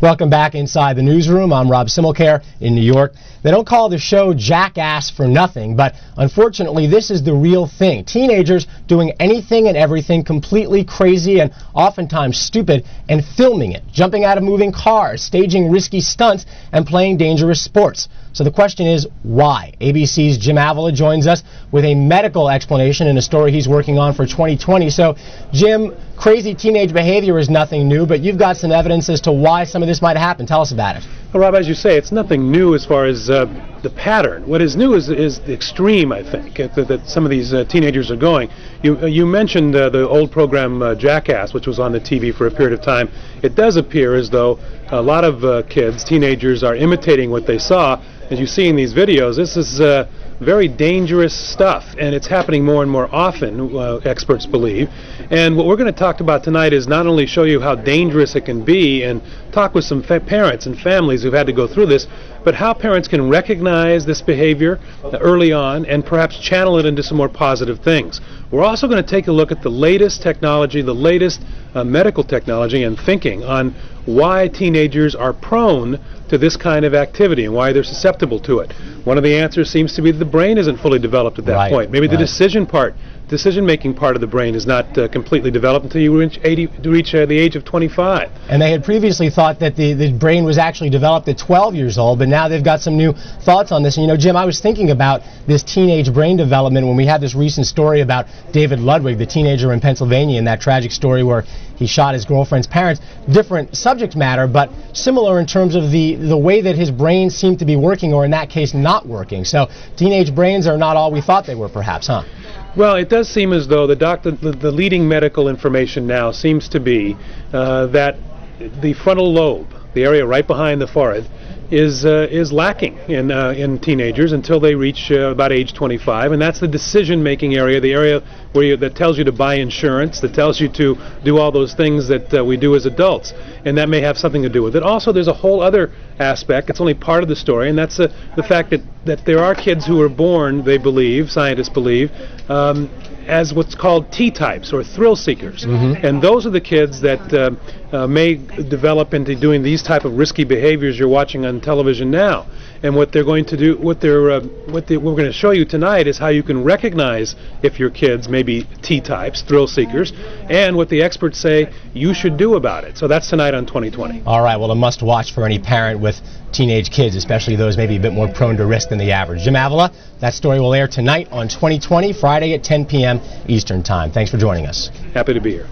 Welcome back inside the newsroom. I'm Rob Simmelcare in New York. They don't call the show Jackass for nothing, but unfortunately this is the real thing. Teenagers doing anything and everything completely crazy and oftentimes stupid and filming it, jumping out of moving cars, staging risky stunts, and playing dangerous sports. So the question is, why? ABC's Jim Avila joins us with a medical explanation in a story he's working on for 2020. So, Jim, crazy teenage behavior is nothing new, but you've got some evidence as to why some of this might happen. Tell us about it. Well, Rob, as you say, it's nothing new as far as the pattern. What is new is the extreme, I think, that some of these teenagers are going. You mentioned the old program Jackass, which was on the TV for a period of time. It does appear as though a lot of kids, teenagers, are imitating what they saw. As you see in these videos, this is very dangerous stuff, and it's happening more and more often, experts believe. And what we're going to talk about tonight is not only show you how dangerous it can be and talk with some parents and families who've had to go through this, but how parents can recognize this behavior early on and perhaps channel it into some more positive things. We're also going to take a look at the latest technology, the latest medical technology and thinking on why teenagers are prone to this kind of activity and why they're susceptible to it. One of the answers seems to be that the brain isn't fully developed at that point. Maybe the decision-making part of the brain is not completely developed until you reach the age of 25. And they had previously thought that the brain was actually developed at 12 years old, but now they've got some new thoughts on this. And, you know, Jim, I was thinking about this teenage brain development when we had this recent story about David Ludwig, the teenager in Pennsylvania, in that tragic story where he shot his girlfriend's parents. Different subject matter, but similar in terms of the way that his brain seemed to be working, or in that case, not working. So teenage brains are not all we thought they were, perhaps, huh? Well, it does seem as though the leading medical information now seems to be that the frontal lobe, the area right behind the forehead, is lacking in teenagers until they reach about age 25, and that's the decision-making area, the area that tells you to buy insurance, that tells you to do all those things that we do as adults, and that may have something to do with it. Also, there's a whole other aspect. It's only part of the story, and that's the fact that there are kids who are born, they believe, scientists believe, as what's called T-types, or thrill seekers. And those are the kids that may develop into doing these type of risky behaviors you're watching on television now. And what they're going to do, what we're going to show you tonight is how you can recognize if your kids may be T-types, thrill seekers, and what the experts say you should do about it. So that's tonight on 2020. All right, well, a must-watch for any parent with teenage kids, especially those maybe a bit more prone to risk than the average. Jim Avila, that story will air tonight on 2020, Friday at 10 p.m. Eastern Time. Thanks for joining us. Happy to be here.